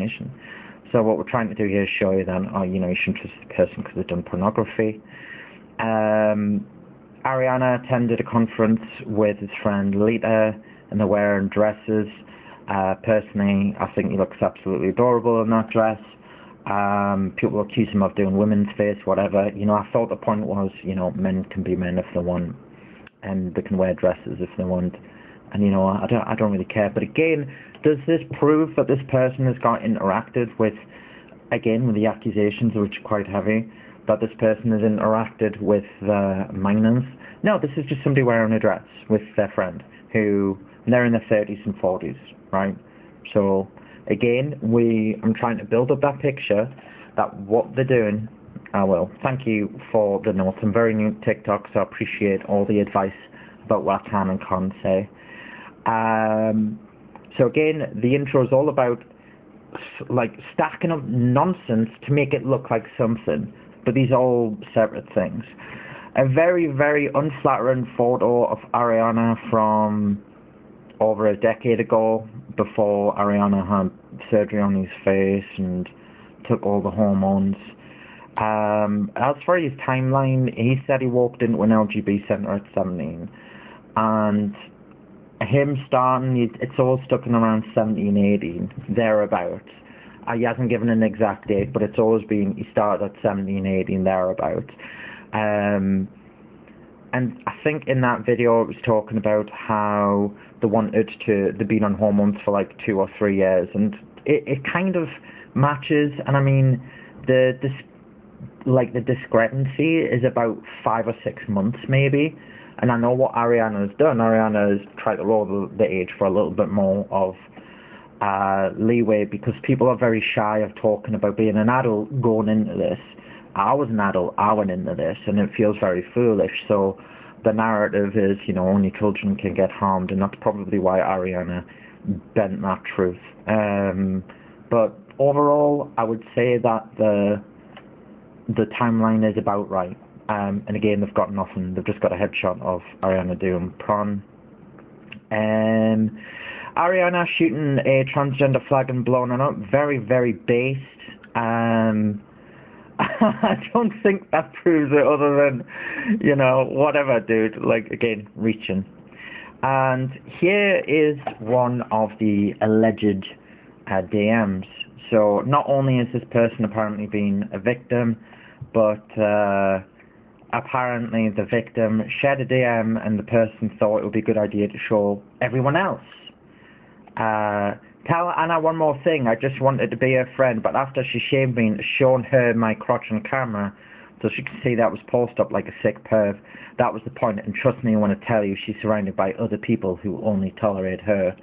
information. So what we're trying to do here is show you then, you shouldn't trust this person because they've done pornography. Ariana attended a conference with his friend Lita, and they're wearing dresses. Personally, I think he looks absolutely adorable in that dress. People accuse him of doing women's face, whatever. I thought the point was, men can be men if they want, and they can wear dresses if they want. And I don't really care. But again, does this prove that this person has got interacted with, again, with the accusations, which are quite heavy, that this person has interacted with minors? No, this is just somebody wearing a dress with their friend, who they're in their 30s and 40s, right? So again, I'm trying to build up that picture that what they're doing. Thank you for the notes. I'm very new to TikTok, so I appreciate all the advice about what I can and can't say. So again, the intro is all about stacking up nonsense to make it look like something, but these are all separate things. A very, very unflattering photo of Ariana from over a decade ago, before Ariana had surgery on his face and took all the hormones. As for his timeline, he said he walked into an LGB centre at 17, and him starting, it's all stuck in around 17, 18, thereabouts. He hasn't given an exact date, but it's always been, he started at 17, 18, thereabouts. And I think in that video it was talking about how they wanted they've been on hormones for 2 or 3 years, and it kind of matches. And I mean, the discrepancy is about 5 or 6 months maybe. And I know what Ariana has done. Ariana has tried to lower the age for a little bit more of leeway, because people are very shy of talking about being an adult going into this. I was an adult, I went into this, and it feels very foolish. So the narrative is, only children can get harmed, and that's probably why Ariana bent that truth. But overall, I would say that the timeline is about right. And again, they've got nothing. They've just got a headshot of Ariana doing prawn. Ariana shooting a transgender flag and blowing it up. Very, very based. I don't think that proves it, other than, whatever, dude. Again, reaching. And here is one of the alleged DMs. So not only is this person apparently being a victim, but apparently the victim shared a DM, and the person thought it would be a good idea to show everyone else. Tell Anna one more thing. I just wanted to be her friend, but after she shamed me and shown her my crotch on camera so she could see that was posted up like a sick perv, that was the point. And trust me, I want to tell you, she's surrounded by other people who only tolerate her.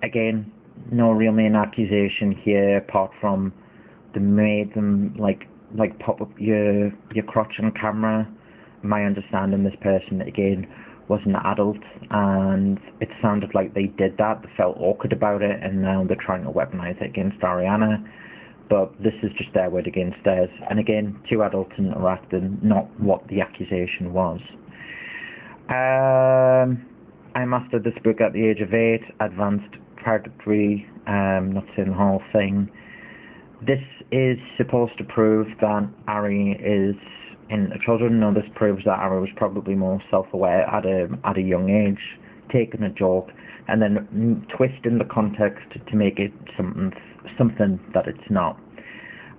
Again, no real main accusation here, apart from they made them pop up your crotch on camera. My understanding, this person again was an adult, and it sounded like they did that. They felt awkward about it, and now they're trying to weaponize it against Ariana. But this is just their word against theirs. And again, 2 adults interacting, not what the accusation was. I mastered this book at the age of 8, advanced predatory, not saying the whole thing. This is supposed to prove that Ari is into children. No, this proves that Ari was probably more self-aware at a young age, taking a joke and then twisting the context to make it something that it's not.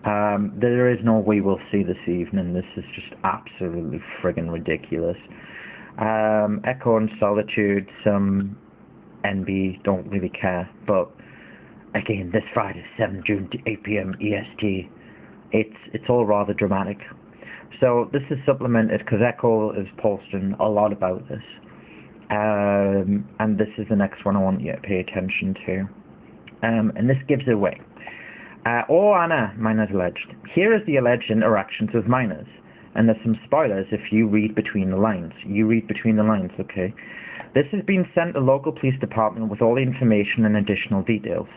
There is no "we will see" this evening. This is just absolutely friggin' ridiculous. Echo and Solitude, some NB, don't really care, but again, this Friday, 7 June to 8 p.m. EST, it's all rather dramatic. So this is supplemented because Echo is posting a lot about this. And this is the next one I want you to pay attention to. And this gives it away. Oh, Anna, minors alleged. Here is the alleged interactions with minors. And there's some spoilers if you read between the lines. You read between the lines, okay? This has been sent to local police department with all the information and additional details.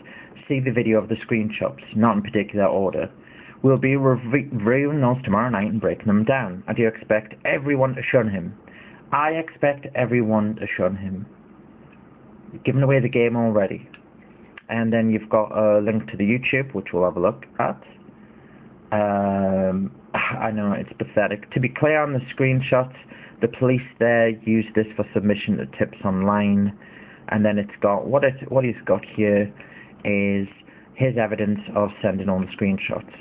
See the video of the screenshots, not in particular order. We'll be reviewing those tomorrow night and breaking them down. I do expect everyone to shun him. I expect everyone to shun him. You're giving away the game already. And then you've got a link to the YouTube, which we'll have a look at. I know, it's pathetic. To be clear on the screenshots, the police there used this for submission to tips online. And then it's got, what he's got here is his evidence of sending on the screenshots.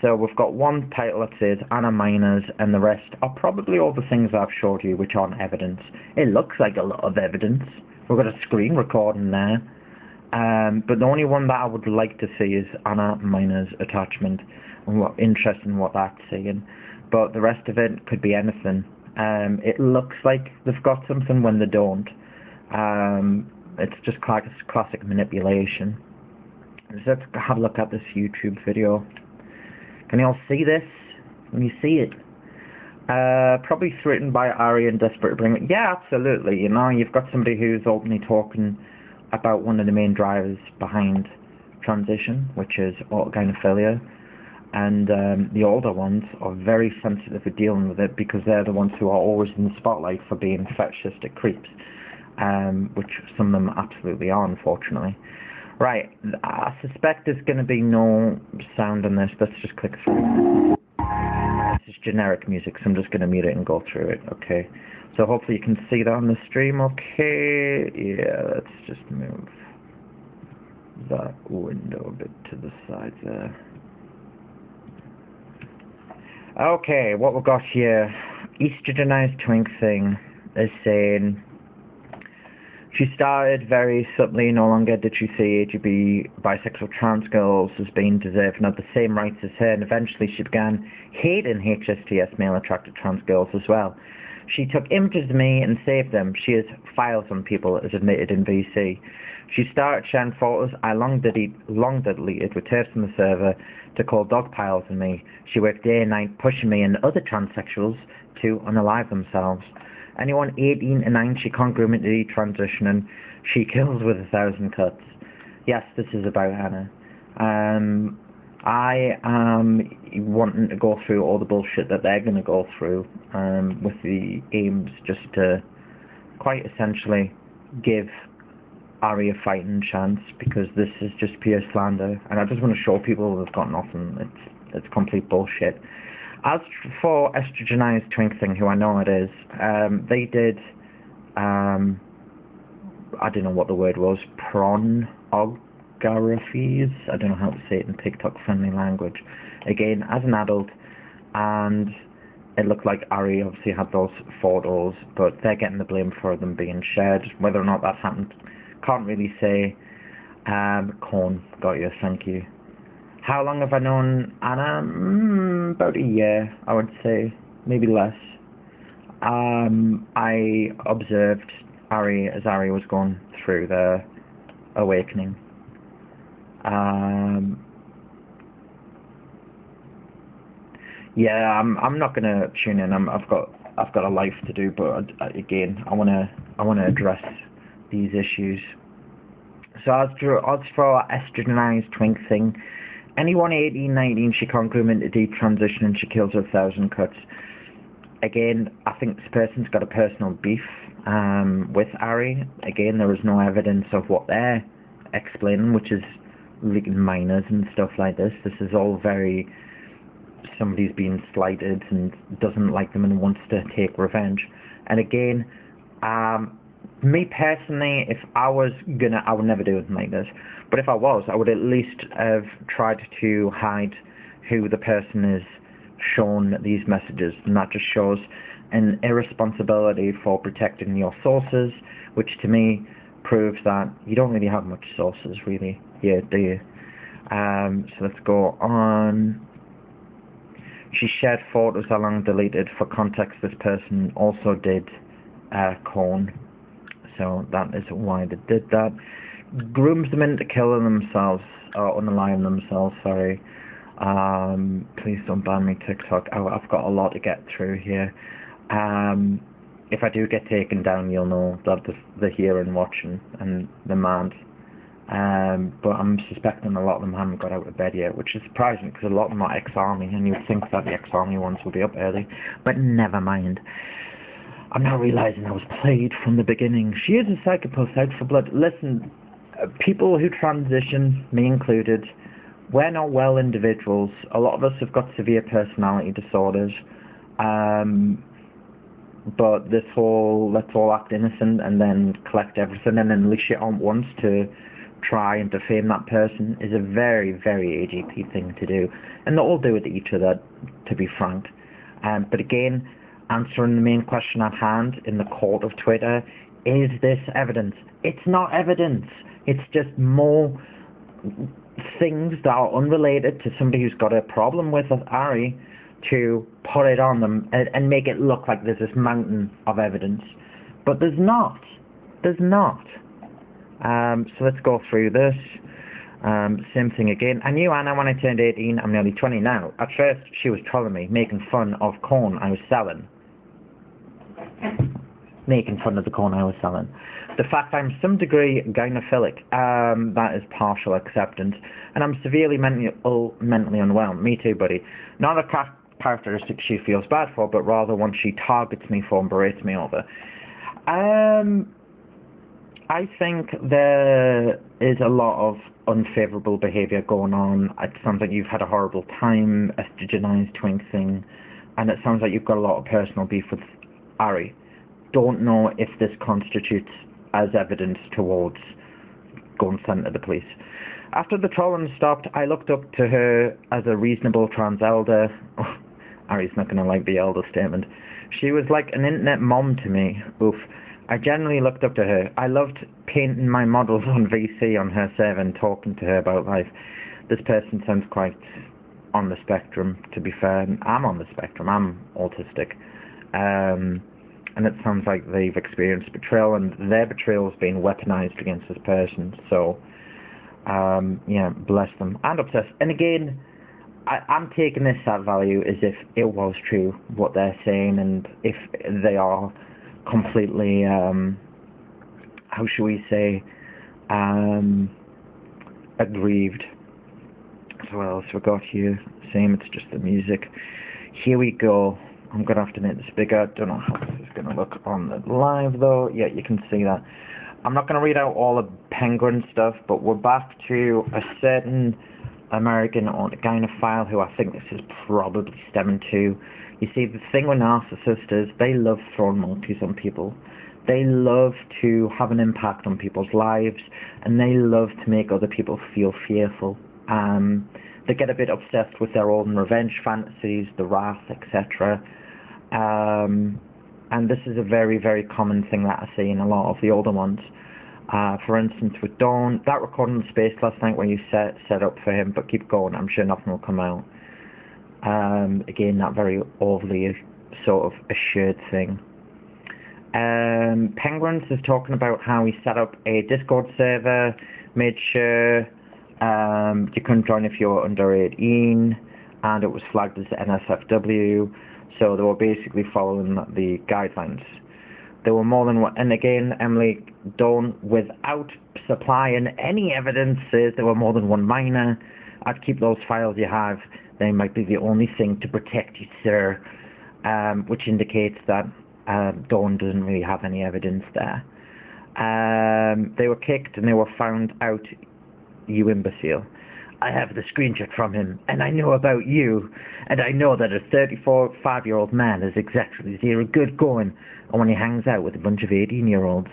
So we've got one title that says Anna Miners, and the rest are probably all the things I've showed you which aren't evidence. It looks like a lot of evidence. We've got a screen recording there. But the only one that I would like to see is Anna Miners attachment, and what interesting what that's saying. But the rest of it could be anything. It looks like they've got something when they don't. It's just classic manipulation. So let's have a look at this YouTube video. Can you all see this? Can you see it? Probably threatened by Ari and desperate to bring it. Yeah, absolutely. You know, you've got somebody who's openly talking about one of the main drivers behind transition, which is organophobia. And the older ones are very sensitive at dealing with it because they're the ones who are always in the spotlight for being fetishistic creeps, which some of them absolutely are, unfortunately. Right, I suspect there's going to be no sound on this. Let's just click through. This is generic music, so I'm just going to mute it and go through it, okay? So hopefully you can see that on the stream, okay? Yeah, let's just move that window a bit to the side there. Okay, what we've got here, estrogenized twink thing is saying, she started very subtly, no longer did she see AGB, bisexual trans girls as being deserving of the same rights as her, and eventually she began hating HSTS male-attracted trans girls as well. She took images of me and saved them. She has files on people, as admitted in VC. She started sharing photos I long deleted with her from the server to call dog piles on me. She worked day and night pushing me and other transsexuals to unalive themselves. Anyone 18 and 9 she can't groom into transitioning, she kills with 1,000 cuts. Yes, this is about Hannah. I am wanting to go through all the bullshit that they're going to go through, with the aims just to quite essentially give Ari a fighting chance, because this is just pure slander, and I just want to show people they've got nothing. It's complete bullshit. As for estrogenized twink thing, who I know it is, they did, I don't know what the word was, pornographies, I don't know how to say it in TikTok-friendly language, again, as an adult, and it looked like Ari obviously had those photos, but they're getting the blame for them being shared. Whether or not that happened, can't really say. Corn, got you, thank you. How long have I known Anna? About a year, I would say, maybe less. I observed Ari as Ari was going through the awakening. Yeah, I'm not gonna tune in. I've got a life to do, but again, I wanna address these issues. So as for estrogenized twink thing, anyone 18, 19, she can't groom into detransition and she kills her 1,000 cuts. Again, I think this person's got a personal beef with Ari. Again, there is no evidence of what they're explaining, which is leaking minors and stuff like this. This is all very, somebody's being slighted and doesn't like them and wants to take revenge. And again, me personally, if I was gonna, I would never do anything like this. But if I was, I would at least have tried to hide who the person is shown these messages, and that just shows an irresponsibility for protecting your sources, which to me proves that you don't really have much sources, really, yeah, do you? So let's go on. She shared photos I long deleted. For context, this person also did corn, so that is why they did that. Grooms them into killing themselves, or unalive themselves, sorry. Please don't ban me, TikTok. I've got a lot to get through here. If I do get taken down, you'll know that they're here and watching, and they're mad. But I'm suspecting a lot of them haven't got out of bed yet, which is surprising, because a lot of them are ex-army, and you'd think that the ex-army ones would be up early. But never mind. I'm now realising I was played from the beginning. She is a psychopath out for blood. Listen, people who transition, me included, we're not well individuals. A lot of us have got severe personality disorders. But this whole let's all act innocent and then collect everything and then unleash it on once to try and defame that person is a very, very AGP thing to do. And they all do it to each other, to be frank. But again, answering the main question at hand in the court of Twitter, is this evidence? It's not evidence. It's just more things that are unrelated to somebody who's got a problem with Ari to put it on them and make it look like there's this mountain of evidence. But there's not. There's not. So let's go through this. Same thing again. I knew Anna when I turned 18. I'm nearly 20 now. At first, she was trolling me, making fun of corn I was selling. Making fun of the corn I was selling. The fact I'm some degree gynophilic, that is partial acceptance. And I'm severely mentally unwell. Me too, buddy. Not a characteristic she feels bad for, but rather one she targets me for and berates me over. I think there is a lot of unfavourable behaviour going on. It sounds like you've had a horrible time, estrogenized twink thing, and it sounds like you've got a lot of personal beef with Ari. Don't know if this constitutes as evidence towards going sent to the police. After the trolling stopped, I looked up to her as a reasonable trans elder. Oh, Ari's not going to like the elder statement. She was like an internet mom to me. Oof. I generally looked up to her. I loved painting my models on VC on her server and talking to her about life. This person sounds quite on the spectrum, to be fair. I'm on the spectrum. I'm autistic. And it sounds like they've experienced betrayal, and their betrayal has been weaponized against this person. So, yeah, bless them. And obsessed. And again, I'm taking this at value as if it was true, what they're saying, and if they are completely, how shall we say, aggrieved. So what else we got here? Same, it's just the music. Here we go. I'm going to have to make this bigger. Don't know how this is going to look on the live though. Yeah, you can see that. I'm not going to read out all the Penguin stuff, but we're back to a certain American gynophile who I think this is probably stemming to. You see, the thing with narcissists is they love throwing multis on people. They love to have an impact on people's lives, and they love to make other people feel fearful. They get a bit obsessed with their own revenge fantasies, the wrath, etc. And this is a very, very common thing that I see in a lot of the older ones. For instance, with Dawn, that recording was spaced last night when you set up for him, but keep going, I'm sure nothing will come out. Again, that very overly sort of assured thing. Penguins is talking about how he set up a Discord server, made sure you couldn't join if you were under 18, and it was flagged as NSFW, so they were basically following the guidelines. There were more than one, and again, Emily, Dawn, without supplying any evidence, says there were more than one minor. I'd keep those files you have. They might be the only thing to protect you, sir, which indicates that Dawn doesn't really have any evidence there. They were kicked and they were found out, you imbecile. I have the screenshot from him, and I know about you, and I know that a 35-year-old man is exactly zero good going when he hangs out with a bunch of 18-year-olds.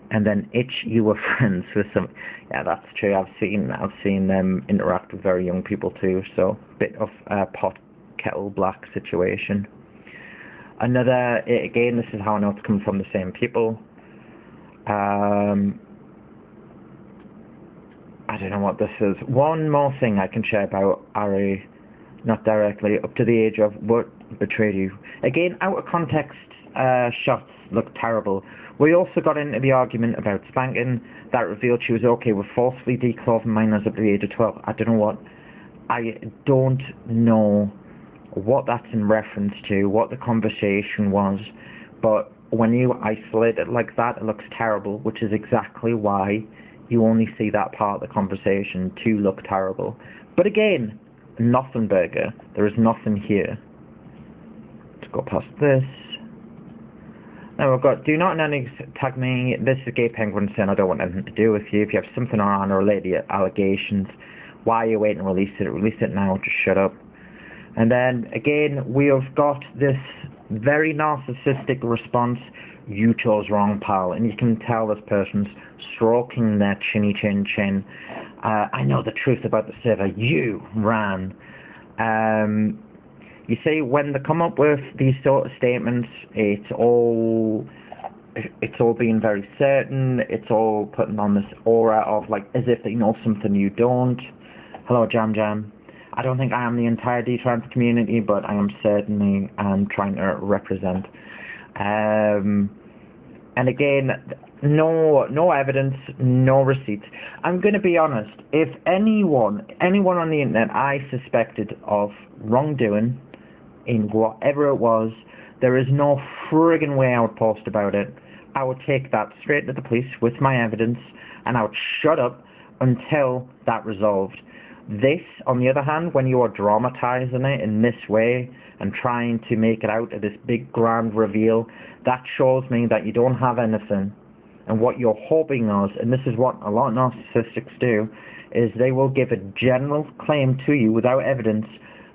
And then you were friends with some. Yeah, that's true. I've seen them interact with very young people too. So bit of a pot kettle black situation. Another, again, this is how I know it's coming from the same people. I don't know what this is. One more thing I can share about Ari, not directly, up to the age of what betrayed you. Again, out of context shots look terrible. We also got into the argument about spanking that revealed she was okay with forcefully declothing minors up to the age of 12. I don't know what that's in reference to, what the conversation was, but when you isolate it like that, it looks terrible, which is exactly why you only see that part of the conversation to look terrible. But again, nothing burger. There is nothing here. Let's go past this. Now we've got, do not in any tag me. This is Gay Penguin saying I don't want anything to do with you. If you have something on or related allegations, why are you waiting to release it? Release it now, just shut up. And then again, we have got this very narcissistic response. You chose wrong, pal. And you can tell this person's stroking their chinny chin. I know the truth about the server. You ran. You see, when they come up with these sort of statements, it's all being very certain. It's all putting on this aura of like as if they know something you don't. Hello, Jam Jam. I don't think I am the entire D-trans community, but I am certainly trying to represent. And again, no evidence, no receipts. I'm going to be honest. If anyone on the internet I suspected of wrongdoing in whatever it was, there is no friggin' way I would post about it. I would take that straight to the police with my evidence, and I would shut up until that resolved. This, on the other hand, when you are dramatizing it in this way and trying to make it out of this big grand reveal, that shows me that you don't have anything. And what you're hoping is, and this is what a lot of narcissists do, is they will give a general claim to you without evidence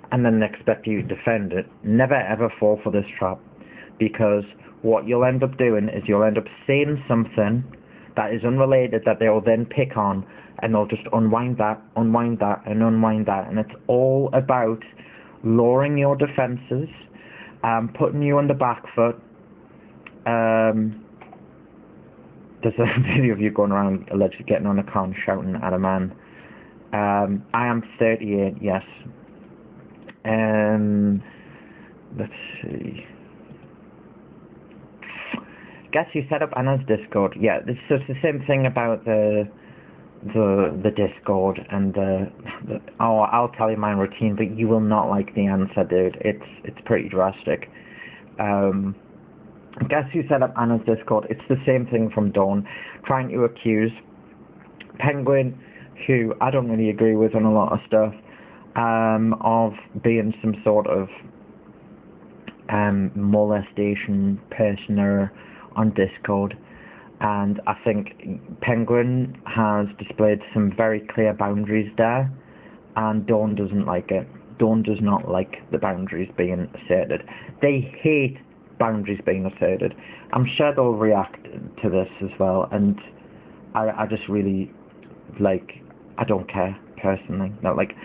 and then expect you to defend it. Never ever fall for this trap, because what you'll end up doing is you'll end up saying something that is unrelated that they'll then pick on, and they'll just unwind that, and it's all about lowering your defenses, putting you on the back foot. There's a video of you going around allegedly getting on a car and shouting at a man. I am 38, yes. Let's see. Guess you set up Anna's Discord. Yeah, this is the same thing about the Discord and oh, I'll tell you my routine, but you will not like the answer, dude. It's pretty drastic. Guess who set up Anna's Discord? It's the same thing from Dawn, trying to accuse Penguin, who I don't really agree with on a lot of stuff, of being some sort of molestation person on Discord. And I think Penguin has displayed some very clear boundaries there, and Dawn doesn't like it. Dawn does not like the boundaries being asserted. They hate boundaries being asserted. I'm sure they'll react to this as well, and I just really, like, I don't care, personally. No, like,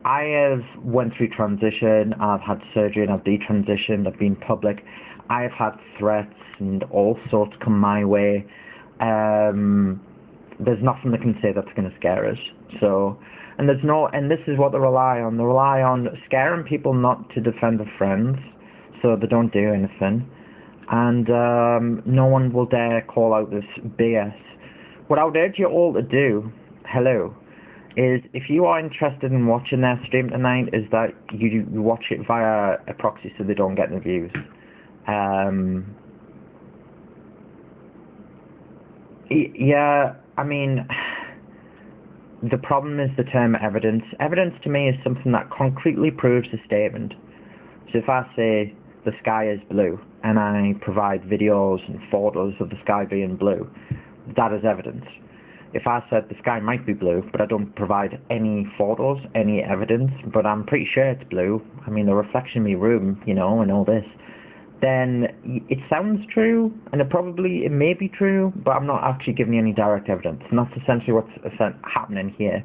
I have went through transition, I've had surgery and I've detransitioned, I've been public, I've had threats and all sorts come my way. There's nothing they can say that's going to scare us. So, and this is what they rely on. They rely on scaring people not to defend their friends, so they don't do anything. And no one will dare call out this BS. What I would urge you all to do, is if you are interested in watching their stream tonight, is that you watch it via a proxy so they don't get the views. Yeah, I mean, the problem is the term evidence. Evidence to me is something that concretely proves a statement. So if I say the sky is blue and I provide videos and photos of the sky being blue, that is evidence. If I said the sky might be blue, but I don't provide any photos, any evidence, but I'm pretty sure it's blue, I mean the reflection in my room, you know, and all this, then it sounds true, and it may be true, but I'm not actually giving you any direct evidence, and that's essentially what's happening here.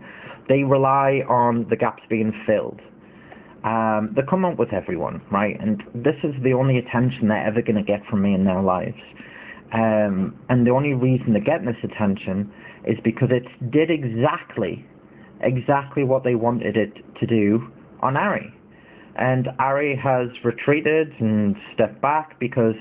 They rely on the gaps being filled. They come up with everyone, right, and this is the only attention they're ever going to get from me in their lives. And the only reason they're getting this attention is because it did exactly what they wanted it to do on Ari. And Ari has retreated and stepped back because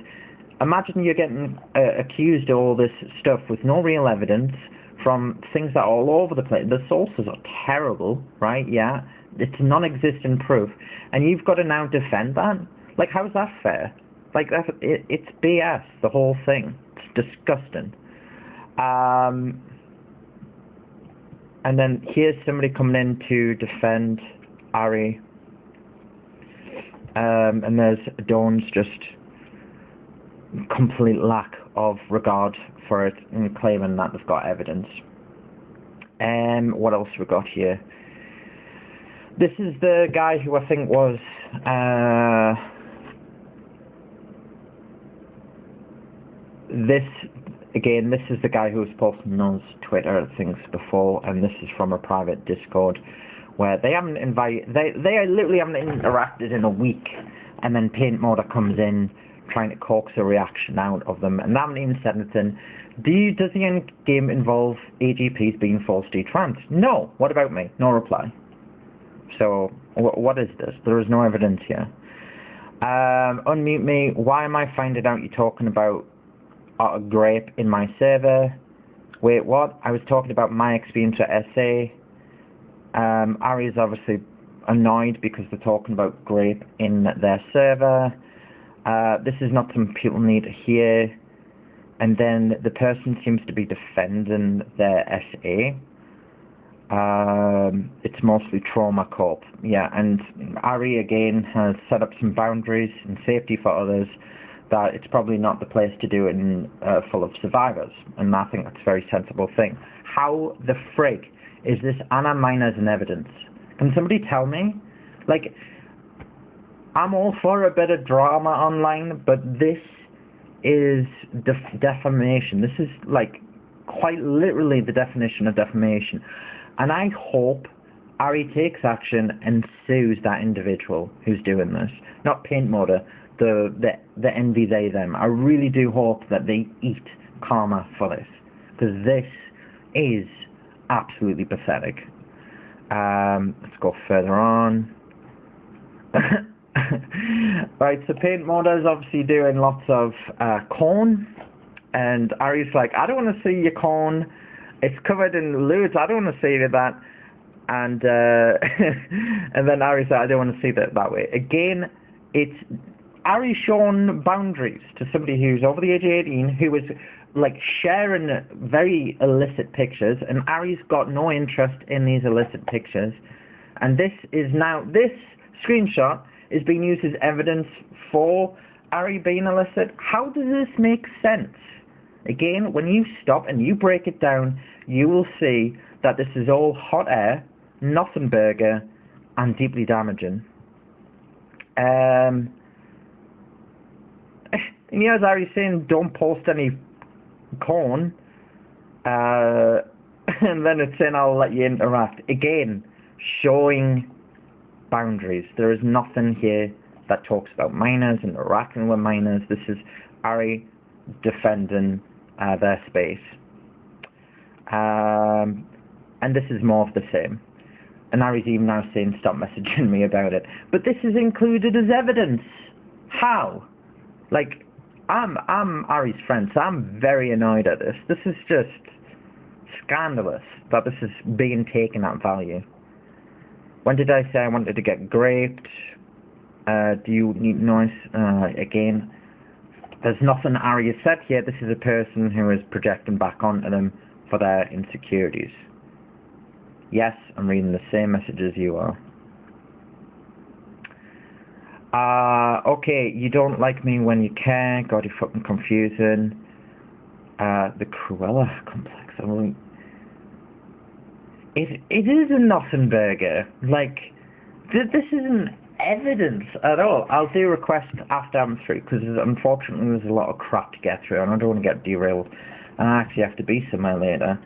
imagine you're getting accused of all this stuff with no real evidence from things that are all over the place. The sources are terrible, right? Yeah, it's non-existent proof. And you've got to now defend that? Like, how's that fair? Like, it's BS, the whole thing. It's disgusting. And then here's somebody coming in to defend Ari. And there's Dawn's just complete lack of regard for it and claiming that they've got evidence. What else we got here? This is the guy who I think was this is the guy who was posting those Twitter things before, and this is from a private Discord where they haven't they literally haven't interacted in a week, and then Paint Motor comes in trying to coax a reaction out of them, and they haven't even said anything. Does the end game involve AGPs being falsely trans? No. What about me? No reply. So, what is this? There is no evidence here. Unmute me. Why am I finding out you're talking about a grape in my server? Wait, what? I was talking about my experience at SA. Ari is obviously annoyed because they're talking about grape in their server. This is not something people need to hear. And then the person seems to be defending their SA. It's mostly trauma corp. Yeah, and Ari again has set up some boundaries and safety for others that it's probably not the place to do it in full of survivors. And I think that's a very sensible thing. How the frig is this Anna Miners in evidence? Can somebody tell me? Like, I'm all for a bit of drama online, but this is defamation. This is like quite literally the definition of defamation. And I hope Ari takes action and sues that individual who's doing this. Not Paint Motor, the envy they them. I really do hope that they eat karma for this, because this is absolutely pathetic. Let's go further on. Right, so Paint Motor is obviously doing lots of corn, and Ari's like, I don't want to see your corn. It's covered in lewds. I don't want to see that. And and then Ari said, I don't want to see that way. Again, it's Ari showing boundaries to somebody who's over the age of 18, who is like sharing very illicit pictures, and Ari's got no interest in these illicit pictures. And this screenshot is being used as evidence for Ari being illicit. How does this make sense? Again, when you stop and you break it down, you will see that this is all hot air, nothing burger, and deeply damaging. And yeah, as Ari's saying, don't post any corn, and then it's saying I'll let you interact. Again, showing boundaries. There is nothing here that talks about minors and interacting with minors. This is Ari defending their space. And this is more of the same. And Ari's even now saying stop messaging me about it. But this is included as evidence. How? Like, I'm Ari's friend, so I'm very annoyed at this. This is just scandalous that this is being taken at value. When did I say I wanted to get graped? Do you need noise? Again, there's nothing Ari has said here. This is a person who is projecting back onto them for their insecurities. Yes, I'm reading the same message as you are. Okay, you don't like me when you care. God, you're fucking confusing. The Cruella complex. I mean, it is a nothing burger. Like, this isn't evidence at all. I'll do a request after I'm through, because unfortunately there's a lot of crap to get through, and I don't want to get derailed. And I actually have to be somewhere later.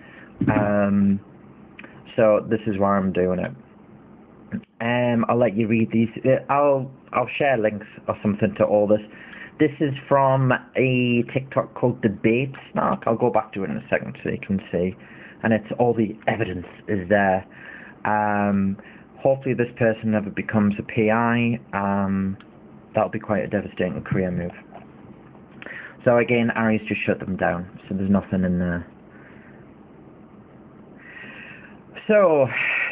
So this is why I'm doing it. I'll let you read these. I'll share links or something to all this. This is from a TikTok called Debate Snark. I'll go back to it in a second so you can see. And it's all the evidence is there. Hopefully this person never becomes a PI. That'll be quite a devastating career move. So again, Ari's just shut them down. So there's nothing in there. So,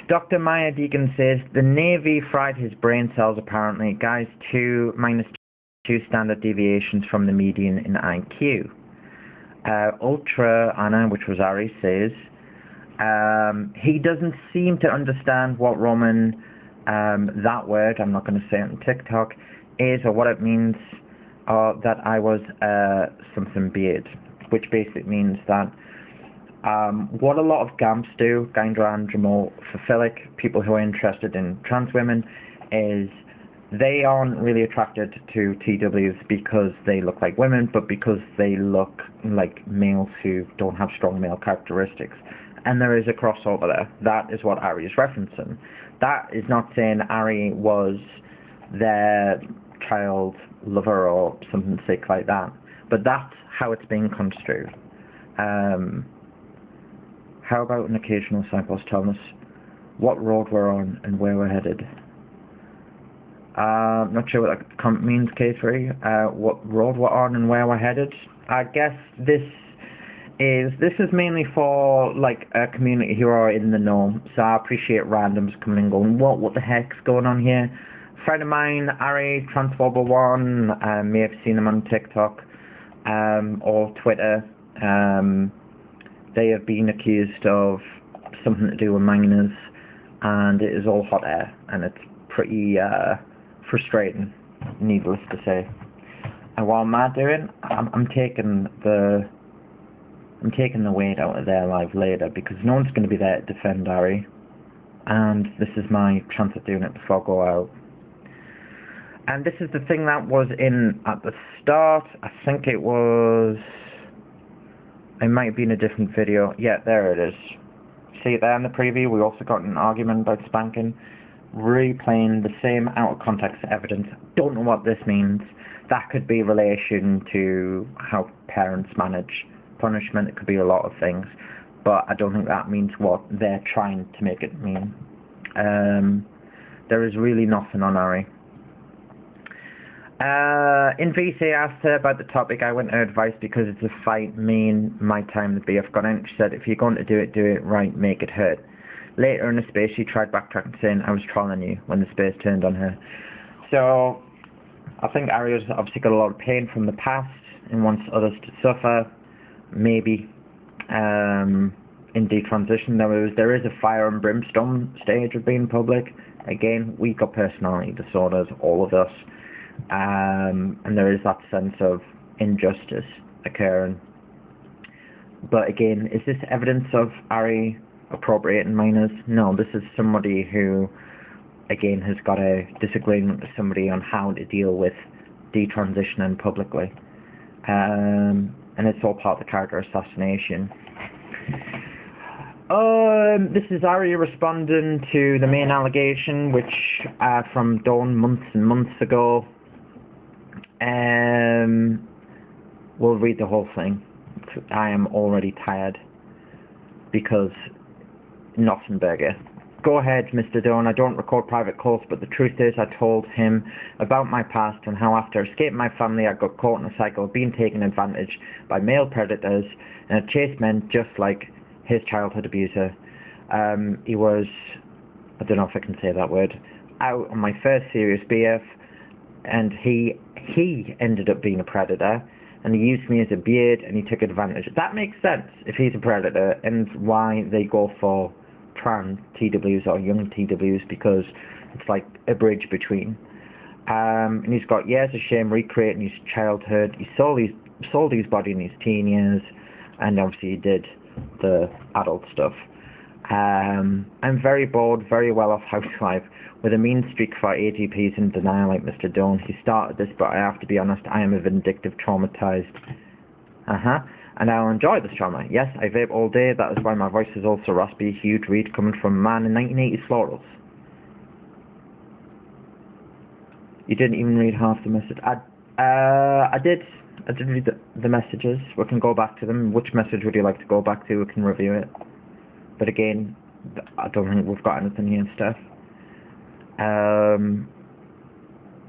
Dr. Maya Deacon says, the Navy fried his brain cells apparently. Guys, -2 standard deviations from the median in IQ. Ultra Anna, which was Ari, says, he doesn't seem to understand what Roman, that word, I'm not going to say it on TikTok, is or what it means. that I was something beard, which basically means that what a lot of gamps do, gynoandromophilic, people who are interested in trans women, is they aren't really attracted to TWs because they look like women, but because they look like males who don't have strong male characteristics. And there is a crossover there. That is what Ari is referencing. That is not saying Ari was their child lover or something sick like that, but that's how it's being construed. How about an occasional signpost telling us what road we're on and where we're headed? Not sure what that means, K3. What road we're on and where we're headed? I guess this is mainly for like a community who are in the know. So I appreciate randoms coming and going, what the heck's going on here? A friend of mine, Ari Transformer1, may have seen him on TikTok or Twitter. They have been accused of something to do with minors, and it is all hot air, and it's pretty frustrating, needless to say. And what am I doing? I'm taking the weight out of their life later, because no one's going to be there to defend Ari, and this is my chance at doing it before I go out. And this is the thing that was in at the start. I think it might have been a different video. Yeah, there it is. See it there in the preview? We also got an argument about spanking. Replaying the same out of context evidence. Don't know what this means. That could be relation to how parents manage punishment. It could be a lot of things, but I don't think that means what they're trying to make it mean. There is really nothing on Ari. In VC asked her about the topic. I went her advice because it's a fight me and my time to be. I've got in. She said, if you're going to do it right, make it hurt. Later in the space, she tried backtracking, saying, I was trolling you, when the space turned on her. So, I think Aria's obviously got a lot of pain from the past and wants others to suffer. Maybe. In detransition, there is a fire and brimstone stage of being public. Again, we got personality disorders, all of us. And there is that sense of injustice occurring. But again, is this evidence of Ari appropriating minors? No, this is somebody who, again, has got a disagreement with somebody on how to deal with detransitioning publicly. And it's all part of the character assassination. This is Ari responding to the main allegation, which from Dawn months and months ago. We'll read the whole thing. I am already tired because Nottenberger. Go ahead, Mr. Dawn. I don't record private calls, but the truth is I told him about my past and how after escaping my family I got caught in a cycle of being taken advantage by male predators and had chased men just like his childhood abuser. He was, I don't know if I can say that word, out on my first serious BF, and he ended up being a predator, and he used me as a beard, and he took advantage. That makes sense if he's a predator, and why they go for trans TWs or young TWs, because it's like a bridge between. And he's got years of shame recreating his childhood. He sold his body in his teen years, and obviously he did the adult stuff. I'm very bored, very well off housewife, with a mean streak for AGPs in denial like Mr. Dawn. He started this, but I have to be honest, I am a vindictive, traumatized. And I'll enjoy this trauma. Yes, I vape all day, that is why my voice is also raspy. Huge read coming from a man in 1980s florals. You didn't even read half the message. I did read the messages. We can go back to them. Which message would you like to go back to? We can review it. But again, I don't think we've got anything here, Steph.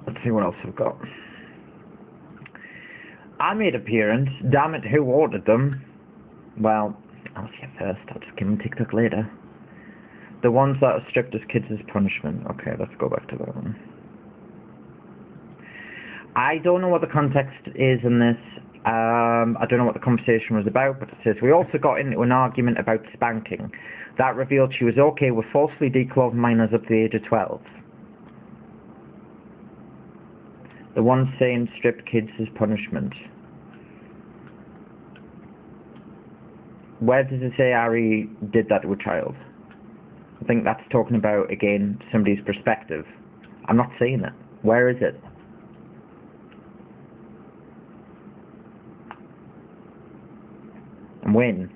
Let's see what else we've got. I made appearance. Damn it, who ordered them? Well, I'll see it first. I'll just give them TikTok later. The ones that are stripped as kids as punishment. Okay, let's go back to that one. I don't know what the context is in this. I don't know what the conversation was about, but it says, we also got into an argument about spanking. That revealed she was okay with falsely declothed minors up to the age of 12. The one saying strip kids as punishment. Where does it say Ari did that to a child? I think that's talking about, again, somebody's perspective. I'm not seeing it. Where is it? And when?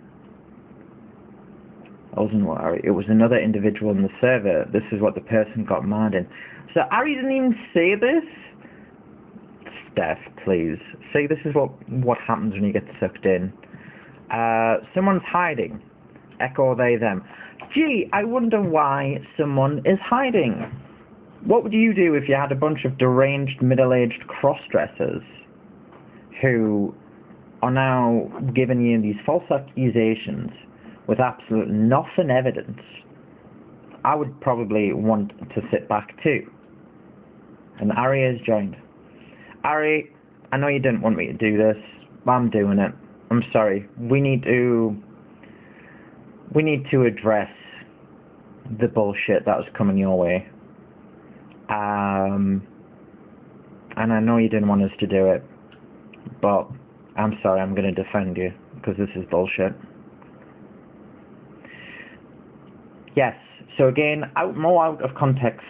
It was another individual in the server. This is what the person got mad in. So Ari didn't even say this? Steph, please. See, this is what happens when you get sucked in. Someone's hiding. Echo they, them. Gee, I wonder why someone is hiding. What would you do if you had a bunch of deranged, middle-aged cross-dressers who are now giving you these false accusations with absolute nothing evidence? I would probably want to sit back too. And Ari has joined. Ari, I know you didn't want me to do this, but I'm doing it. I'm sorry. We need to address the bullshit that was coming your way. And I know you didn't want us to do it, but I'm sorry, I'm going to defend you, because this is bullshit. Yes, so again, more out of context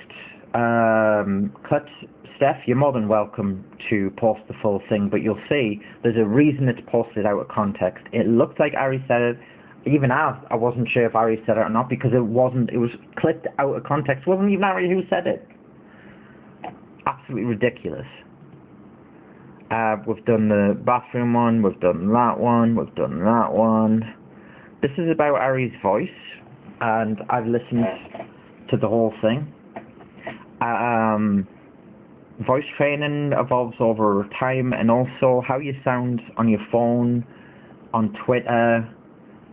clips. Steph, you're more than welcome to post the full thing, but you'll see there's a reason it's posted out of context. It looked like Ari said it. Even I wasn't sure if Ari said it or not, because it was clipped out of context. It wasn't even Ari who said it. Absolutely ridiculous. We've done the bathroom one, we've done that one, we've done that one. This is about Ari's voice, and I've listened to the whole thing. Voice training evolves over time, and also how you sound on your phone, on Twitter,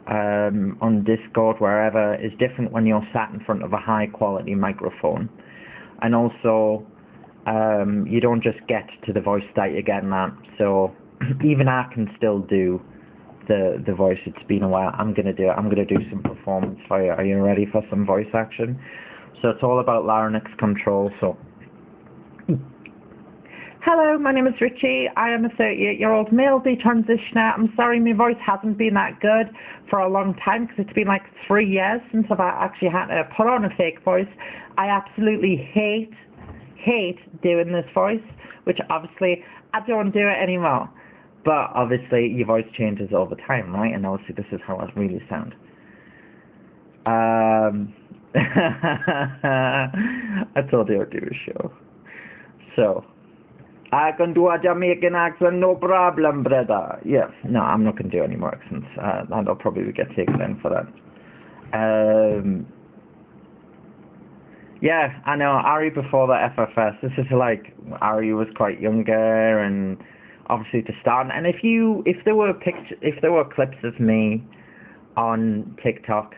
on Discord, wherever, is different when you're sat in front of a high quality microphone. And also, you don't just get to the voice that you're getting at. So even I can still do the voice. It's been a while. I'm gonna do it. I'm gonna do some performance for you. Are you ready for some voice action? So it's all about larynx control. So hello, my name is Ritchie. I am a 38-year-old male detransitioner. I'm sorry my voice hasn't been that good for a long time, because it's been like 3 years since I've actually had to put on a fake voice. I absolutely hate doing this voice, which obviously I don't do it anymore. But obviously your voice changes over time, right? And obviously this is how I really sound. I told you I'd do a show. So I can do a Jamaican accent, no problem, brother. Yeah, no, I'm not going to do any more accents. And I'll probably get taken in for that. Yeah, I know, Ari before the FFS, this is like, Ari was quite younger, and obviously to start, and if there were clips of me on TikTok,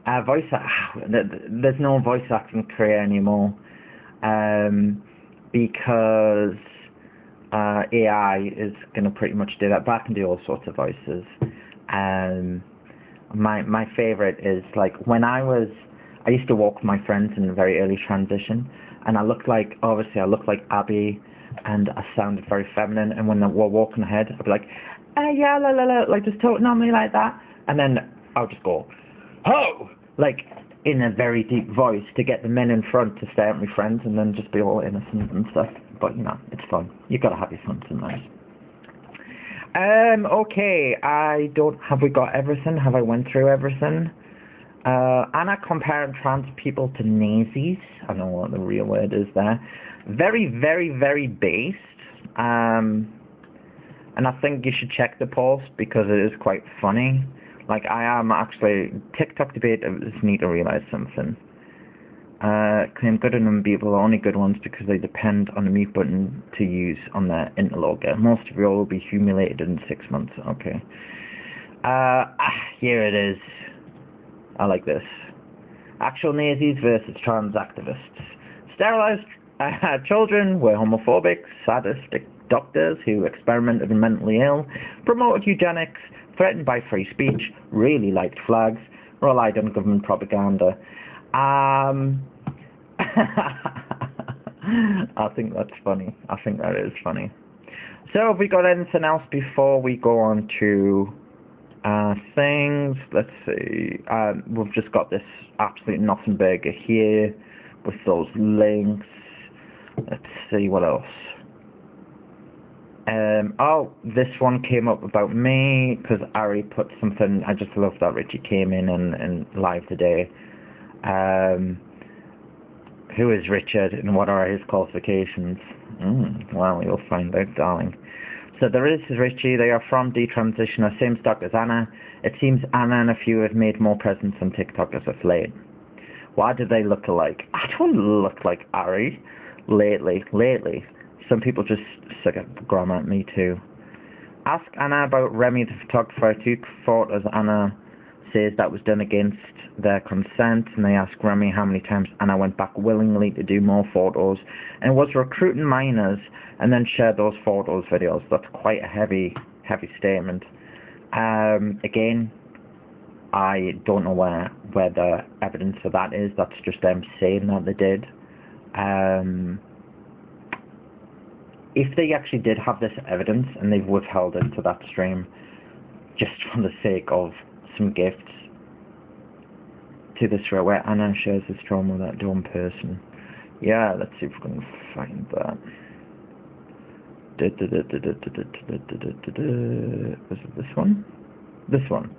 there's no voice acting career anymore, because AI is going to pretty much do that, but I can do all sorts of voices. My favorite is, like, when I used to walk with my friends in a very early transition, and I looked like Abby, and I sounded very feminine, and when we're walking ahead, I'd be like, yeah, la la la, like, just talking on me like that, and then I'll just go, ho, like, in a very deep voice to get the men in front to stare at my friends, and then just be all innocent and stuff. But, you know, it's fun. You've got to have your fun sometimes. Okay, have we got everything? Have I went through everything? Anna comparing trans people to Nazis. I don't know what the real word is there. Very, very, very based. And I think you should check the post, because it is quite funny. Like, I am actually, TikTok debate is need to realize something. Claim good and unbeatable are only good ones because they depend on the mute button to use on their interloper. Most of you all will be humiliated in 6 months. Okay. Here it is. I like this. Actual Nazis versus trans activists. Sterilized children were homophobic, sadistic doctors who experimented with mentally ill, promoted eugenics, threatened by free speech, really liked flags, relied on government propaganda. I think that's funny. I think that is funny. So have we got anything else before we go on to things? Let's see. We've just got this absolute nothing burger here with those links. Let's see what else. Oh, this one came up about me because Ari put something. I just love that Ritchie came in and live today. Who is Richard and what are his qualifications? Well, you'll find out, darling. So there is Ritchie. They are from Detransitioner, same stock as Anna. It seems Anna and a few have made more presence on TikTok as of late. Why do they look alike? I don't look like Ari lately. Some people just suck at grammar, me too. Ask Anna about Remy the photographer. 2 photos Anna says that was done against their consent, and they ask Remy how many times Anna went back willingly to do more photos and was recruiting minors and then shared those photos videos. That's quite a heavy statement. Again, I don't know where the evidence for that is. That's just them saying that they did. If they actually did have this evidence and they've withheld it to that stream just for the sake of some gifts to this row where Anna shares this trauma with that dumb person. Yeah, let's see if we can find that. Was it this one? This one.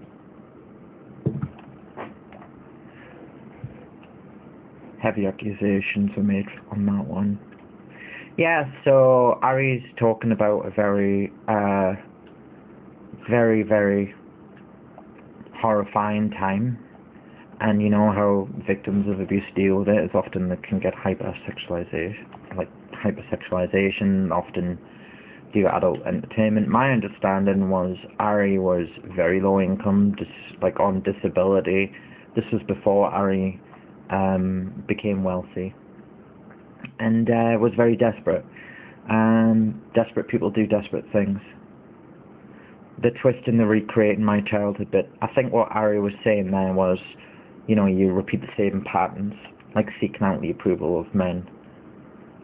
Heavy accusations were made on that one. Yeah, so Ari's talking about a very, very horrifying time. And you know how victims of abuse deal with it is often they can get hypersexualization, often do adult entertainment. My understanding was Ari was very low income, just like on disability. This was before Ari became wealthy. And was very desperate. Desperate people do desperate things. The twist in the recreating my childhood bit, I think what Ari was saying there was, you know, you repeat the same patterns, like seeking out the approval of men.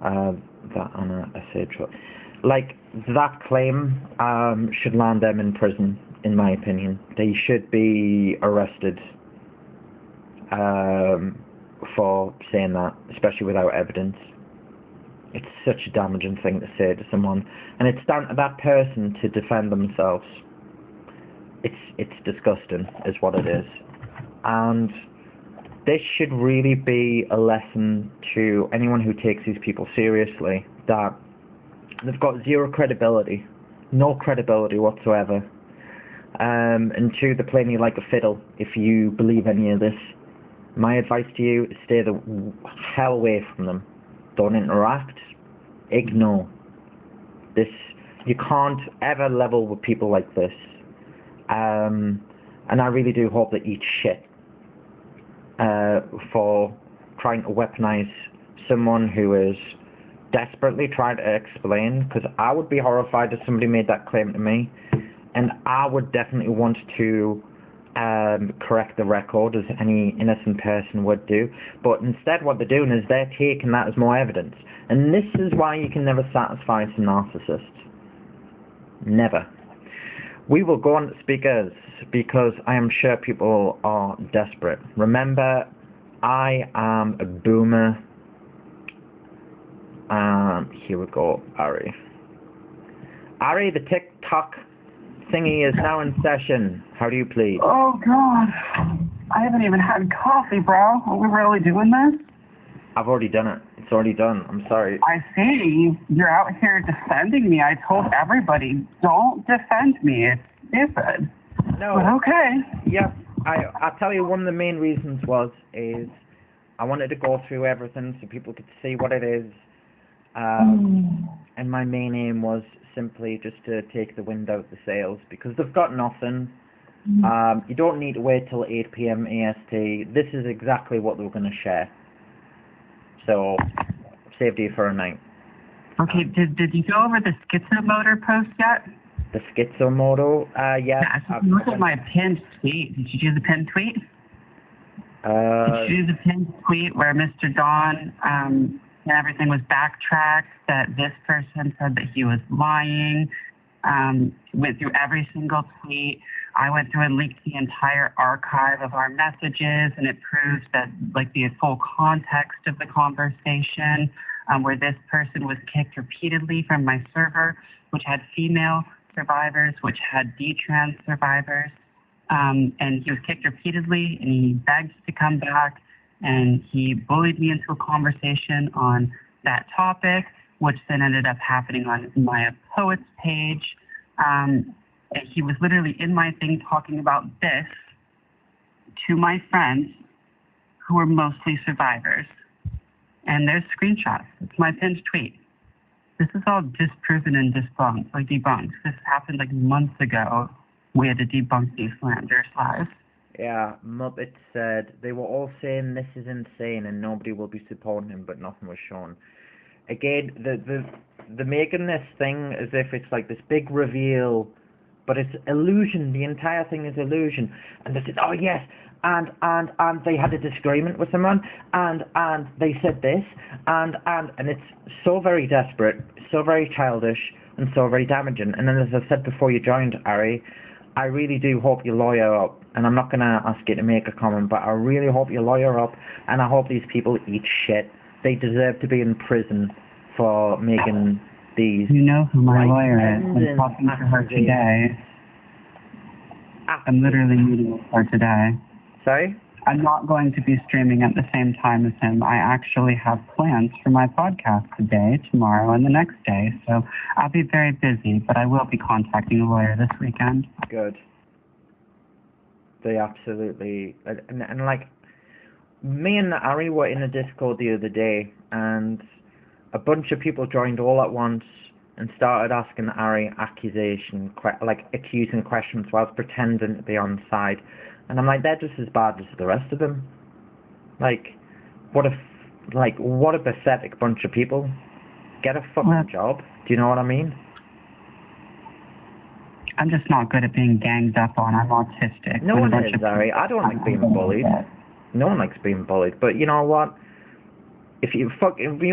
That Anna said, like that claim should land them in prison, in my opinion. They should be arrested for saying that, especially without evidence. It's such a damaging thing to say to someone, and it's down to that person to defend themselves. It's disgusting, is what it is, and this should really be a lesson to anyone who takes these people seriously, that they've got zero credibility, no credibility whatsoever, and 2, they're playing you like a fiddle if you believe any of this. My advice to you is stay the hell away from them. Don't interact. Ignore. This, you can't ever level with people like this. And I really do hope they eat shit for trying to weaponize someone who is desperately trying to explain, because I would be horrified if somebody made that claim to me, and I would definitely want to correct the record as any innocent person would do. But instead what they're doing is they're taking that as more evidence. And this is why you can never satisfy some narcissists. Never. We will go on to speakers because I am sure people are desperate. Remember, I am a boomer. Here we go, Ari. Ari, the TikTok thingy is now in session. How do you plead? Oh, God. I haven't even had coffee, bro. Are we really doing this? I've already done it. It's already done. I'm sorry. I see. You're out here defending me. I told everybody, don't defend me. It's stupid. No. But okay. Yeah. I'll tell you one of the main reasons is I wanted to go through everything so people could see what it is. And my main aim was simply just to take the wind out of the sails, because they've got nothing. You don't need to wait till 8 p.m. EST. This is exactly what they were going to share. So, saved you for a night. Okay, did you go over the schizomotor post yet? The schizomotor? Yes. Yeah, look at my pinned tweet. Did you do the pinned tweet? Did you do the pinned tweet where Mr. Don and everything was backtracked, that this person said that he was lying. Went through every single tweet. I went through and leaked the entire archive of our messages, and it proves that, like, the full context of the conversation, where this person was kicked repeatedly from my server, which had female survivors, which had detrans survivors. And he was kicked repeatedly, and he begged to come back, and he bullied me into a conversation on that topic, which then ended up happening on my Poets page. He was literally in my thing talking about this to my friends who were mostly survivors. And there's screenshots. It's my pinned tweet. This is all disproven and debunked. This happened like months ago. We had to debunk these slanders live. Yeah, Muppet said they were all saying this is insane and nobody will be supporting him, but nothing was shown. Again, the making this thing as if it's like this big reveal, but it's illusion. The entire thing is illusion. And they said, oh yes, and they had a disagreement with someone, and they said this, and it's so very desperate, so very childish, and so very damaging. And then, as I said before you joined, Ari, I really do hope you lawyer up, and I'm not going to ask you to make a comment, but I really hope you lawyer up, and I hope these people eat shit. They deserve to be in prison for making these... You know who my lawyer is. I'm talking to her today. I'm literally meeting with her today. Sorry? I'm not going to be streaming at the same time as him. I actually have plans for my podcast today, tomorrow, and the next day, so I'll be very busy, but I will be contacting a lawyer this weekend. Good. They absolutely... And like, me and Ari were in a Discord the other day, and a bunch of people joined all at once and started asking Ari accusing questions whilst pretending to be on side. And I'm like, they're just as bad as the rest of them. Like, what a pathetic bunch of people. Get a fucking job. Do you know what I mean? I'm just not good at being ganged up on. I'm autistic. No one is, Ari. I don't like being bullied. No one likes being bullied. But you know what? If you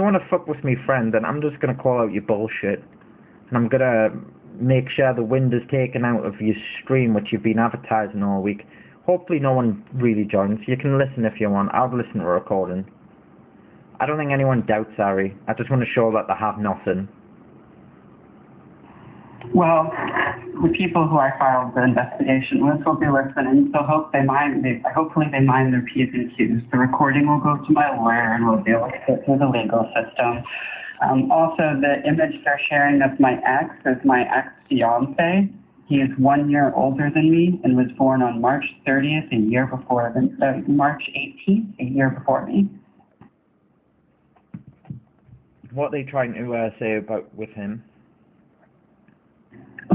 want to fuck with me, friend, then I'm just gonna call out your bullshit, and I'm gonna make sure the wind is taken out of your stream, which you've been advertising all week. Hopefully, no one really joins. You can listen if you want. I'll listen to a recording. I don't think anyone doubts Ari. I just want to show that they have nothing. Well, the people who I filed the investigation with will be listening, so hopefully they mind their P's and Q's. The recording will go to my lawyer and we'll deal with it through the legal system. Also, the image they're sharing of my ex is my ex-fiance. He is 1 year older than me and was born on March 30th, March 18th, a year before me. What are they trying to say with him?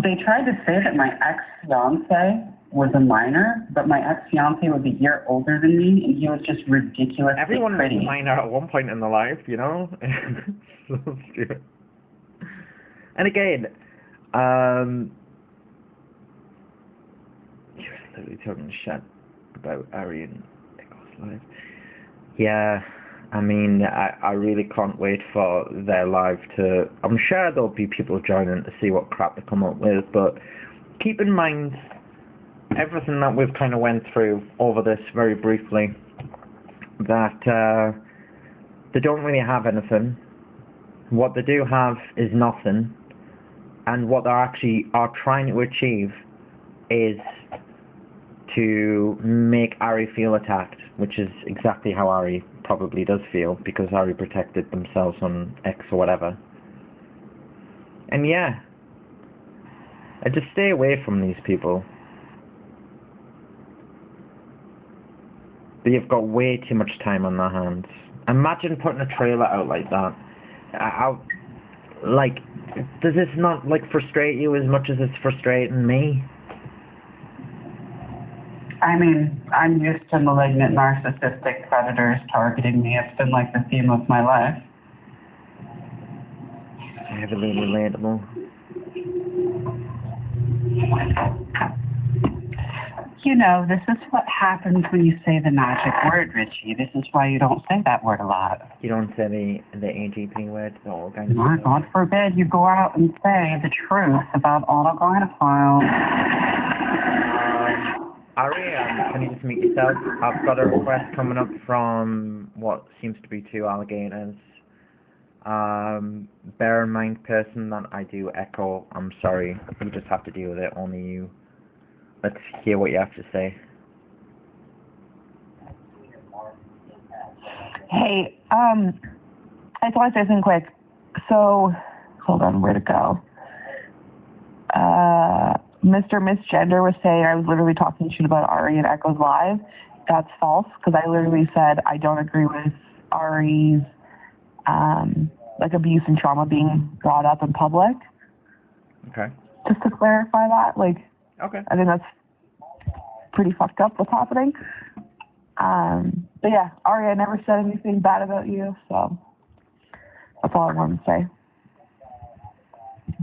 They tried to say that my ex-fiance was a minor, but my ex-fiance was a year older than me, and he was just ridiculously Everyone pretty. was a minor at one point in their life, you know? So stupid. And again, you're literally talking shit about Ari and Echo's life. Yeah, I mean, I really can't wait for their live to... I'm sure there'll be people joining to see what crap they come up with, but keep in mind everything that we've kind of went through over this very briefly, that they don't really have anything. What they do have is nothing, and what they actually are trying to achieve is to make Ari feel attacked, which is exactly how Ari probably does feel, because Ari protected themselves on X or whatever. And yeah, I just stay away from these people. They've got way too much time on their hands. Imagine putting a trailer out like that. Does this not frustrate you as much as it's frustrating me? I mean, I'm used to malignant narcissistic predators targeting me. It's been like the theme of my life. Heavily relatable. You know, this is what happens when you say the magic word, Ritchie. This is why you don't say that word a lot. You don't say the AGP word, the organ. God forbid you go out and say the truth about autogynephiles. Ari, can you just meet yourself? I've got a request coming up from what seems to be two alligators. Bear in mind, person, that I do echo. I'm sorry. You just have to deal with it. Only you. Let's hear what you have to say. Hey, I just want to say something quick. So, hold on, where'd it go? Mr. Misgender was saying I was literally talking shit about Ari and Echoes Live. That's false, because I literally said I don't agree with Ari's like abuse and trauma being brought up in public. Okay. Just to clarify that, like, okay. I think that's pretty fucked up what's happening. But yeah, Ari, I never said anything bad about you, so that's all I wanted to say.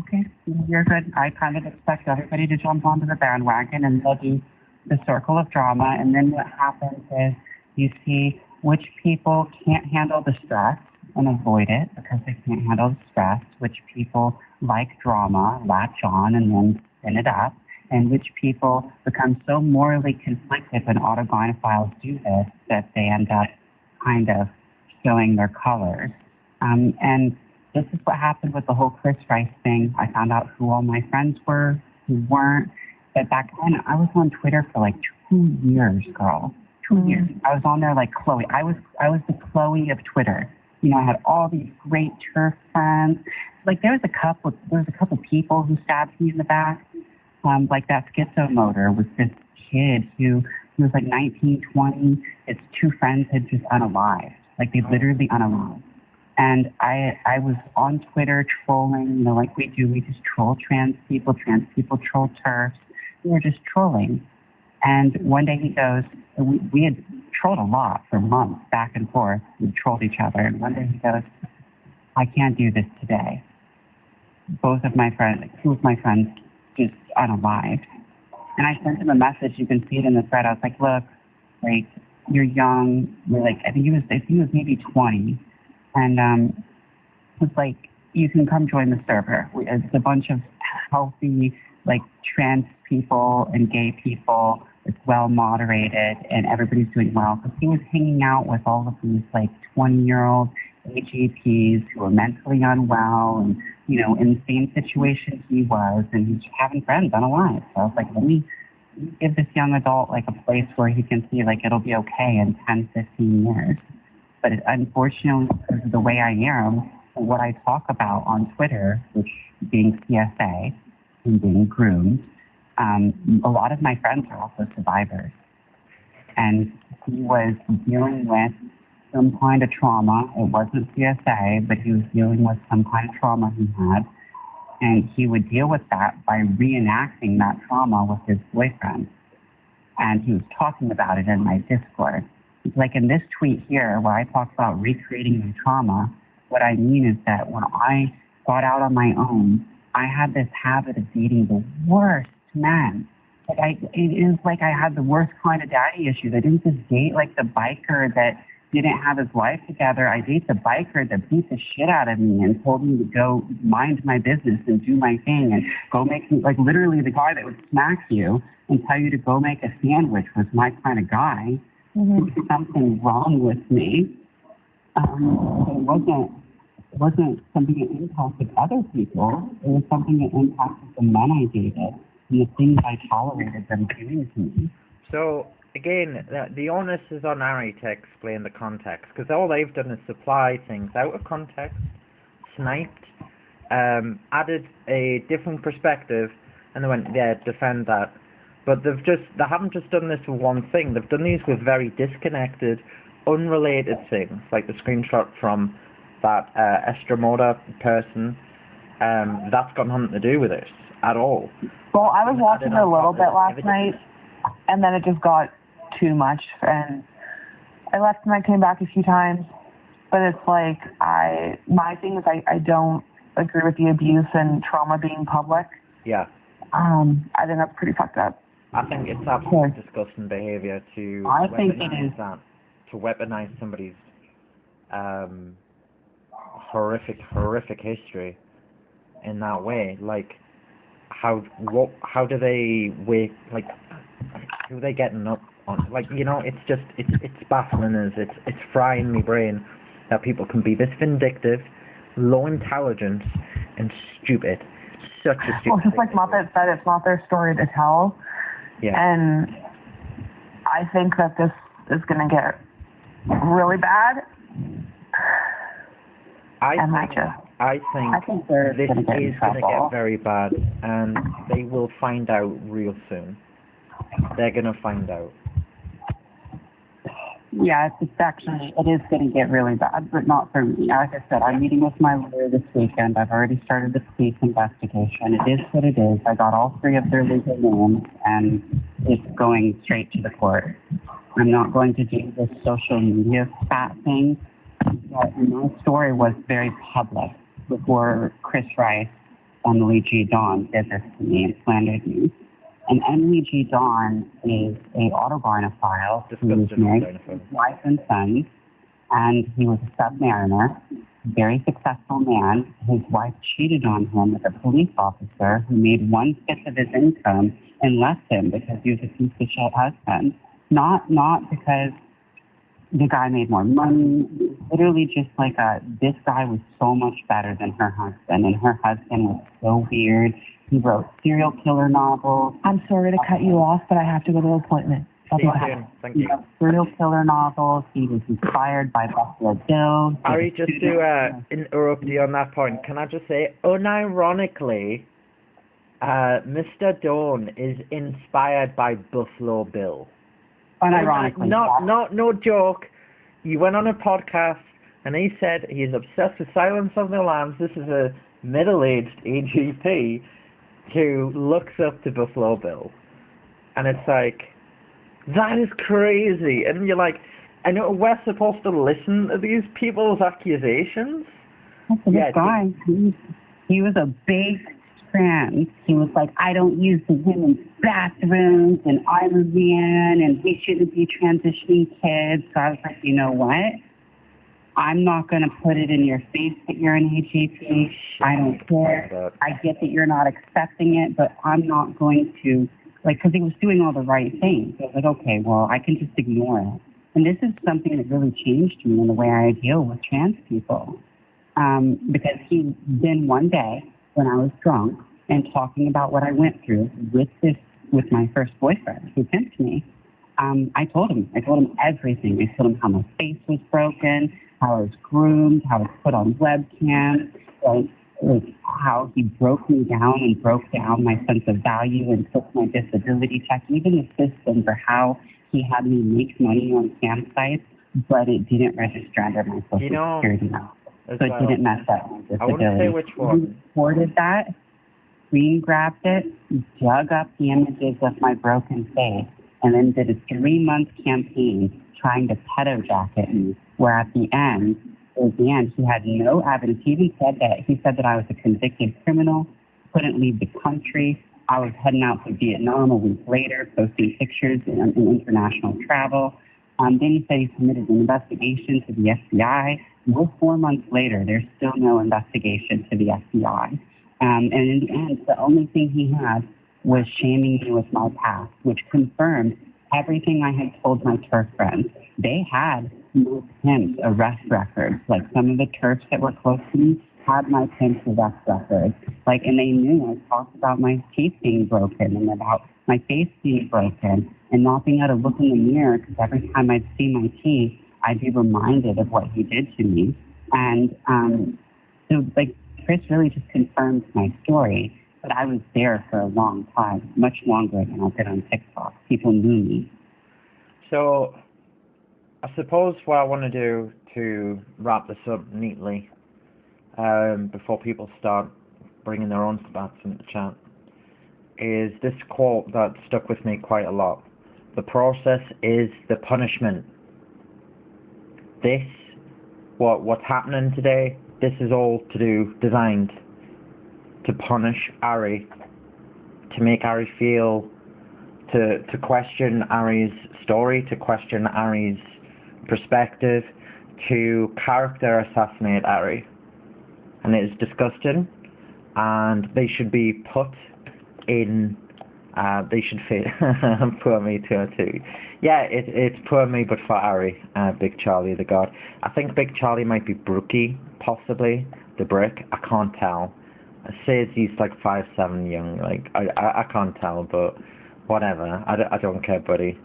Okay, you're good. I kind of expect everybody to jump onto the bandwagon and they'll do the circle of drama, and then what happens is you see which people can't handle the stress and avoid it because they can't handle the stress, which people like drama, latch on, and then spin it up, and which people become so morally conflicted when autogynephiles do this that they end up kind of showing their colors. And this is what happened with the whole Chris Rice thing. I found out who all my friends were, who weren't. But back then, I was on Twitter for like 2 years, girl. 2 years. I was on there like Chloe. I was the Chloe of Twitter. You know, I had all these great turf friends. Like there was a couple people who stabbed me in the back. Like that schizomotor was this kid who was like 19, 20. His two friends had just unalived. Like they literally unalived. And I was on Twitter trolling, you know, like we do. We just troll trans people troll TERFs. We were just trolling. And one day he goes, we had trolled a lot for months, back and forth. We trolled each other. And one day he goes, I can't do this today. Two of my friends just unalived. And I sent him a message. You can see it in the thread. I was like, look, like, you're young. You're like, I think he was maybe 20. And was like, you can come join the server. It's a bunch of healthy, like, trans people and gay people. It's well moderated, and everybody's doing well. Because he was hanging out with all of these, like, 20-year-old AGPs who were mentally unwell and, you know, in the same situation he was, and he's having friends unalive. So I was like, let me give this young adult, like, a place where he can see, like, it'll be okay in 10, 15 years. But unfortunately, because of the way I am, and what I talk about on Twitter, which being CSA and being groomed, a lot of my friends are also survivors. And he was dealing with some kind of trauma. It wasn't CSA, but he was dealing with some kind of trauma he had. And he would deal with that by reenacting that trauma with his boyfriend. And he was talking about it in my Discord. Like in this tweet here, where I talk about recreating my trauma, what I mean is that when I got out on my own, I had this habit of dating the worst men. Like it is like I had the worst kind of daddy issues. I didn't just date like the biker that didn't have his life together. I date the biker that beat the shit out of me and told me to go mind my business and do my thing and go make, like literally the guy that would smack you and tell you to go make a sandwich was my kind of guy. Mm-hmm. Something wrong with me. It wasn't something that impacted other people. It was something that impacted the men I dated and the things I tolerated them doing to me. So, again, the onus is on Ari to explain the context, because all they've done is supply things out of context, sniped, added a different perspective, and they went, yeah, defend that. But they haven't just done this with one thing. They've done these with very disconnected, unrelated things, like the screenshot from that Estremoda person. That's got nothing to do with this at all. Well, I was watching it a little bit last night, and then it just got too much, and I left and I came back a few times. But it's like my thing is I don't agree with the abuse and trauma being public. Yeah. I think that's pretty fucked up. I think it's absolutely disgusting behaviour to I think it weaponize is. that, to weaponize somebody's horrific history in that way. Like, how do they wake, like, who are they getting up on? Like, you know, it's just, it's baffling us. It's frying my brain that people can be this vindictive, low intelligence, and stupid. Such a stupid Well, just thing like to do. Muppet said, it's not their story to tell. Yeah. And I think that this is going to get really bad. I I think they're this going to get in is going to trouble. get very bad, and they will find out real soon. They're going to find out. Yeah, it is going to get really bad, but not for me. Like I said, I'm meeting with my lawyer this weekend. I've already started the police investigation. It is what it is. I got all three of their legal names, and it's going straight to the court. I'm not going to do this social media spat thing. But my story was very public before Chris Rice and Emily G. Dawn did this to me and slandered me. And Emily G. Dawn is a autobarnophile who was married to his wife and sons, and he was a submariner, very successful man. His wife cheated on him with a police officer who made 1/5 of his income and left him because he was a piece of shit husband. Not because the guy made more money, literally just like this guy was so much better than her husband, and her husband was so weird. He wrote serial killer novels. I'm sorry to cut you off, but I have to go to an appointment. I'll be back. Thank He you. wrote serial killer novels. He was inspired by Buffalo Bill. Ari, just to interrupt you on that point, can I just say, unironically, Mr. Dawn is inspired by Buffalo Bill. Unironically. No joke. He went on a podcast and he said he's obsessed with Silence of the Lambs. This is a middle-aged AGP who looks up to Buffalo Bill. And it's like, that is crazy. And you're like, I know we're supposed to listen to these people's accusations. This guy, he was a big trans. He was like, I don't use the women's bathrooms, and I'm a man, and we shouldn't be transitioning kids. So I was like, you know what? I'm not going to put it in your face that you're an AGP. I don't care. I get that you're not accepting it, but I'm not going to, like, because he was doing all the right things. So I was like, okay, well, I can just ignore it. And this is something that really changed me in the way I deal with trans people. Because then one day, when I was drunk and talking about what I went through with my first boyfriend who pimped me, I told him everything. I told him how my face was broken, how I was groomed, how I was put on webcam, like how he broke me down and broke down my sense of value and took my disability check, even the system for how he had me make money on scam sites, but it didn't register under my social security number. So it didn't mess up my disability. I wouldn't say which one. He reported that, screen grabbed it, dug up the images of my broken face, and then did a 3-month campaign trying to pedo jacket me, where at the end, he had no evidence. He said that I was a convicted criminal, couldn't leave the country. I was heading out to Vietnam a week later, posting pictures in international travel. Then he said he submitted an investigation to the FBI. Well, 4 months later, there's still no investigation to the FBI. And in the end, the only thing he had was shaming me with my past, which confirmed everything I had told my TERF friends. They had my pimp's arrest records. Like, some of the TERFs that were close to me had my pimp's arrest records. Like, and they knew I talked about my teeth being broken and about my face being broken and not being able to look in the mirror, because every time I'd see my teeth, I'd be reminded of what he did to me. And so, like, Chris really just confirmed my story, but I was there for a long time, much longer than I've been on TikTok. People knew me. So, I suppose what I want to do to wrap this up neatly, before people start bringing their own stats into the chat, is this quote that stuck with me quite a lot. The process is the punishment. What's happening today, this is all designed to punish Ari, to make Ari feel to question Ari's story, to question Ari's perspective, to character assassinate Ari. And it is disgusting, and they should be put in, they should fit, poor me too. Yeah, it's poor me, but for Ari, Big Charlie the God. I think Big Charlie might be Brookie, possibly, the Brick, I can't tell. It says he's like 5'7" young, like, I can't tell, but whatever, I don't care, buddy.